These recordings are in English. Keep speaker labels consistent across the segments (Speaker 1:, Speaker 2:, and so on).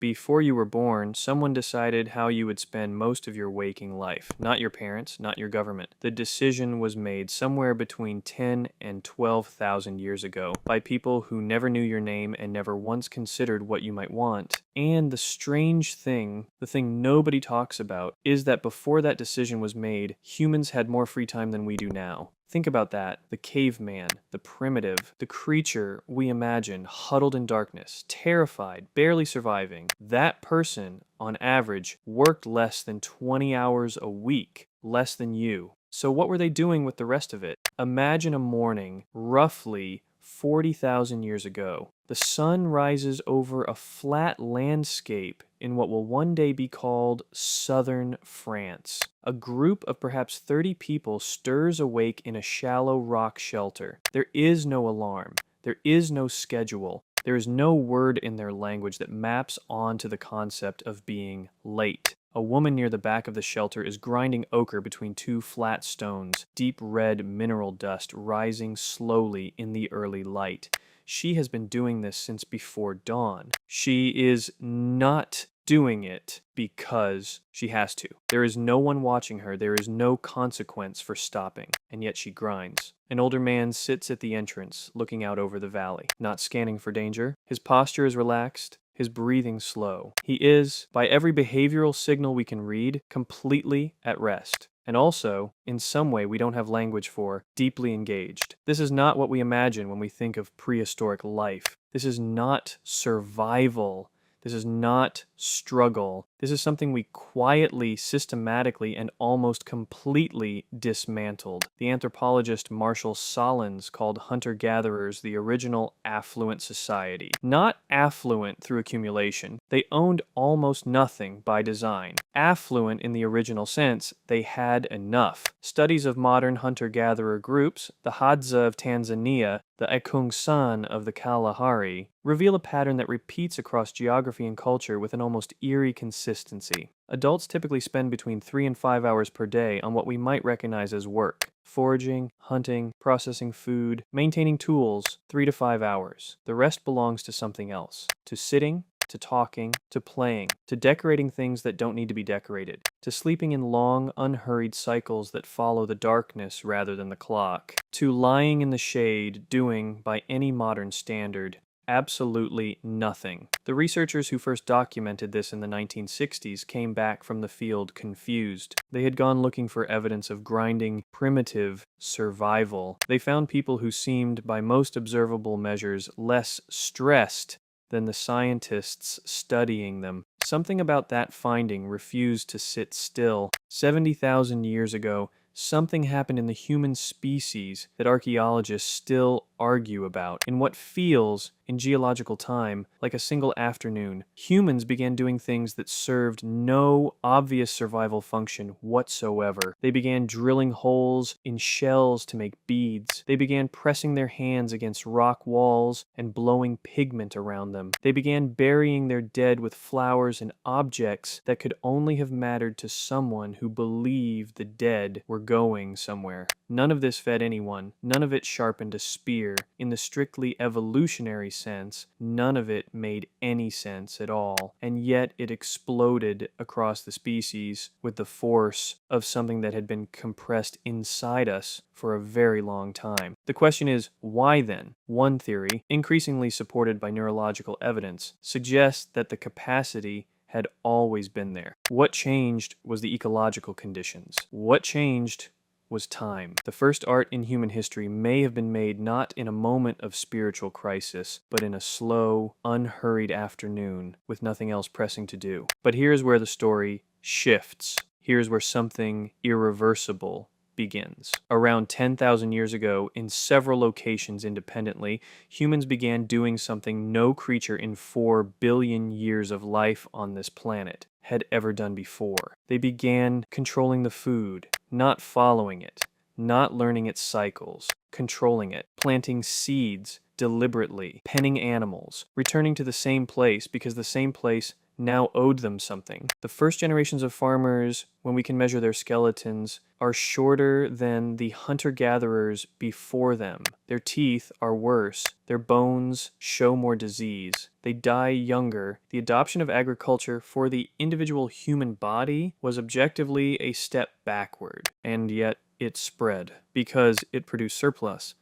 Speaker 1: Before you were born, someone decided how you would spend most of your waking life. Not your parents, not your government. The decision was made somewhere between 10 and 12,000 years ago by people who never knew your name and never once considered what you might want. And the strange thing, the thing nobody talks about, is that before that decision was made, humans had more free time than we do now. Think about that. The caveman, the primitive, the creature we imagine huddled in darkness, terrified, barely surviving. That person, on average, worked less than 20 hours a week, less than you. So what were they doing with the rest of it? Imagine a morning, roughly 40,000 years ago. The sun rises over a flat landscape in what will one day be called southern France. A group of perhaps 30 people stirs awake in a shallow rock shelter. There is no alarm. There is no schedule. There is no word in their language that maps onto the concept of being late. A woman near the back of the shelter is grinding ochre between two flat stones, deep red mineral dust rising slowly in the early light. She has been doing this since before dawn. She is not doing it because she has to. There is no one watching her. There is no consequence for stopping, and yet she grinds. An older man sits at the entrance, looking out over the valley, not scanning for danger. His posture is relaxed, his breathing slow. He is, by every behavioral signal we can read, completely at rest. And also, in some way we don't have language for, deeply engaged. This is not what we imagine when we think of prehistoric life. This is not survival. This is not struggle. This is something we quietly, systematically, and almost completely dismantled. The anthropologist Marshall Solins called hunter-gatherers the original affluent society. Not affluent through accumulation. They owned almost nothing by design. Affluent in the original sense, they had enough. Studies of modern hunter-gatherer groups, the Hadza of Tanzania, the Ekungsan of the Kalahari, reveal a pattern that repeats across geography and culture with an almost eerie consistency. Adults typically spend between 3 and 5 hours per day on what we might recognize as work. Foraging, hunting, processing food, maintaining tools, 3 to 5 hours. The rest belongs to something else. To sitting, to talking, to playing, to decorating things that don't need to be decorated, to sleeping in long, unhurried cycles that follow the darkness rather than the clock, to lying in the shade, doing, by any modern standard, absolutely nothing. The researchers who first documented this in the 1960s came back from the field confused. They had gone looking for evidence of grinding, primitive survival. They found people who seemed, by most observable measures, less stressed than the scientists studying them. Something about that finding refused to sit still. 70,000 years ago, something happened in the human species that archaeologists still argue about. In what feels, in geological time, like a single afternoon, humans began doing things that served no obvious survival function whatsoever. They began drilling holes in shells to make beads. They began pressing their hands against rock walls and blowing pigment around them. They began burying their dead with flowers and objects that could only have mattered to someone who believed the dead were going somewhere. None of this fed anyone. None of it sharpened a spear. In the strictly evolutionary sense, none of it made any sense at all. And yet it exploded across the species with the force of something that had been compressed inside us for a very long time. The question is, why then? One theory, increasingly supported by neurological evidence, suggests that the capacity had always been there. What changed was the ecological conditions. What changed was time. The first art in human history may have been made not in a moment of spiritual crisis, but in a slow, unhurried afternoon with nothing else pressing to do. But here's where the story shifts. Here's where something irreversible begins. Around 10,000 years ago, in several locations independently, humans began doing something no creature in 4 billion years of life on this planet had ever done before. They began controlling the food, not following it, not learning its cycles, controlling it, planting seeds deliberately, penning animals, returning to the same place because the same place now owed them something. The first generations of farmers, when we can measure their skeletons, are shorter than the hunter-gatherers before them. Their teeth are worse. Their bones show more disease. They die younger. The adoption of agriculture for the individual human body was objectively a step backward, and yet it spread because it produced surplus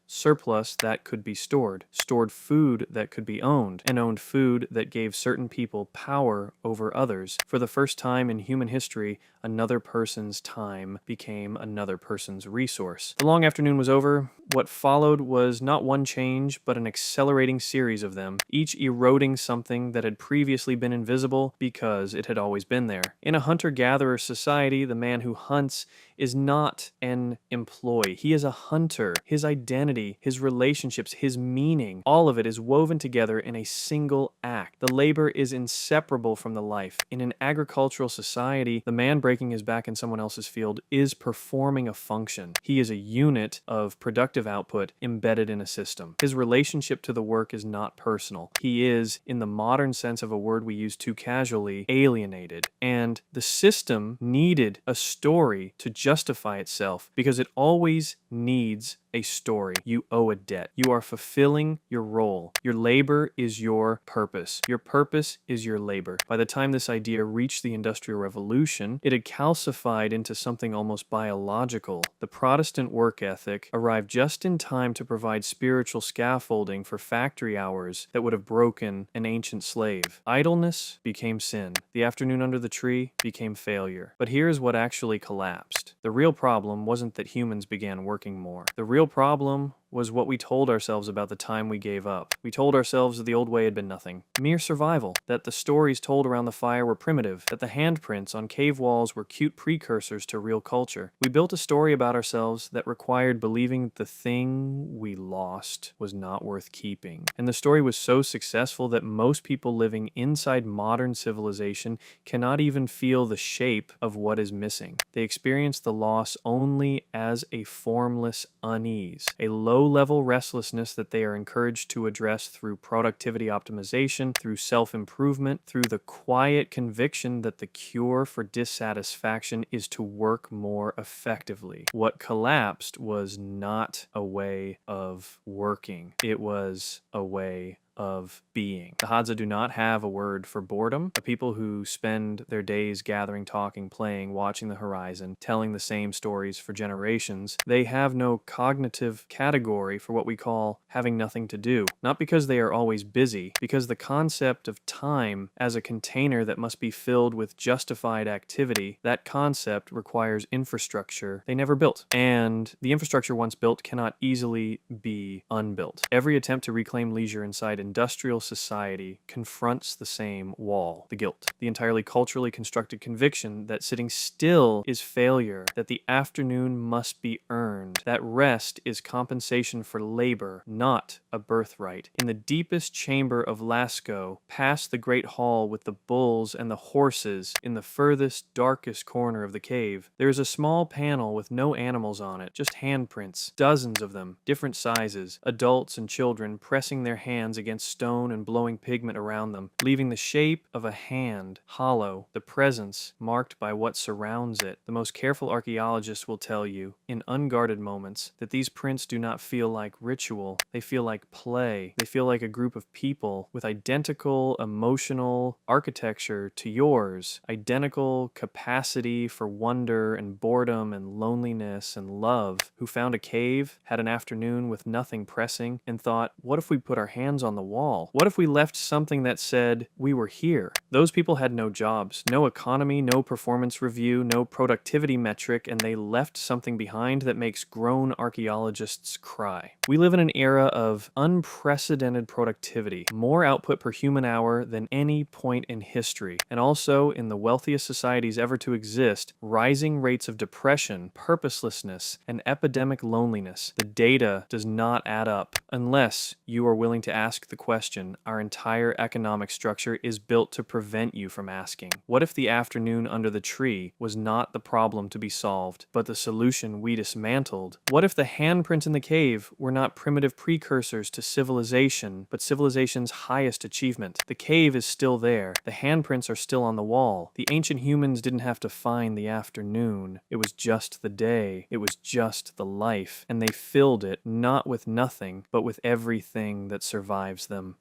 Speaker 1: that could be stored food that could be owned, and owned food that gave certain people power over others. For the first time in human history, another person's time became another person's resource. The long afternoon was over. What followed was not one change, but an accelerating series of them, each eroding something that had previously been invisible because it had always been there. In a hunter-gatherer society, the man who hunts is not an employee. He is a hunter. His identity, his relationships, his meaning, all of it is woven together in a single act. The labor is inseparable from the life. In an agricultural society, the man breaking his back in someone else's field is performing a function. He is a unit of productive output embedded in a system. His relationship to the work is not personal. He is, in the modern sense of a word we use too casually, alienated. And the system needed a story to justify itself because it always needs a story. You owe a debt. You are fulfilling your role. Your labor is your purpose. Your purpose is your labor. By the time this idea reached the Industrial Revolution, it had calcified into something almost biological. The Protestant work ethic arrived just in time to provide spiritual scaffolding for factory hours that would have broken an ancient slave. Idleness became sin. The afternoon under the tree became failure. But here's what actually collapsed. The real problem wasn't that humans began working more. The real problem was what we told ourselves about the time we gave up. We told ourselves that the old way had been nothing. Mere survival. That the stories told around the fire were primitive. That the handprints on cave walls were cute precursors to real culture. We built a story about ourselves that required believing the thing we lost was not worth keeping. And the story was so successful that most people living inside modern civilization cannot even feel the shape of what is missing. They experience the loss only as a formless unease, a low-level restlessness that they are encouraged to address through productivity optimization, through self-improvement, through the quiet conviction that the cure for dissatisfaction is to work more effectively. What collapsed was not a way of working. It was a way of being. The Hadza do not have a word for boredom. The people who spend their days gathering, talking, playing, watching the horizon, telling the same stories for generations, they have no cognitive category for what we call having nothing to do. Not because they are always busy, because the concept of time as a container that must be filled with justified activity, that concept requires infrastructure they never built. And the infrastructure once built cannot easily be unbuilt. Every attempt to reclaim leisure inside industrial society confronts the same wall, the guilt. The entirely culturally constructed conviction that sitting still is failure, that the afternoon must be earned, that rest is compensation for labor, not a birthright. In the deepest chamber of Lascaux, past the great hall with the bulls and the horses, in the furthest, darkest corner of the cave, there is a small panel with no animals on it, just handprints, dozens of them, different sizes, adults and children pressing their hands against stone and blowing pigment around them, leaving the shape of a hand hollow, the presence marked by what surrounds it. The most careful archaeologist will tell you, in unguarded moments, that these prints do not feel like ritual. They feel like play. They feel like a group of people with identical emotional architecture to yours, identical capacity for wonder and boredom and loneliness and love, who found a cave, had an afternoon with nothing pressing, and thought, what if we put our hands on the wall? What if we left something that said, we were here? Those people had no jobs, no economy, no performance review, no productivity metric, and they left something behind that makes grown archaeologists cry. We live in an era of unprecedented productivity, more output per human hour than any point in history, and also in the wealthiest societies ever to exist, rising rates of depression, purposelessness, and epidemic loneliness. The data does not add up unless you are willing to ask the question, our entire economic structure is built to prevent you from asking. What if the afternoon under the tree was not the problem to be solved, but the solution we dismantled? What if the handprints in the cave were not primitive precursors to civilization, but civilization's highest achievement? The cave is still there. The handprints are still on the wall. The ancient humans didn't have to find the afternoon. It was just the day. It was just the life. And they filled it not with nothing, but with everything that survives them.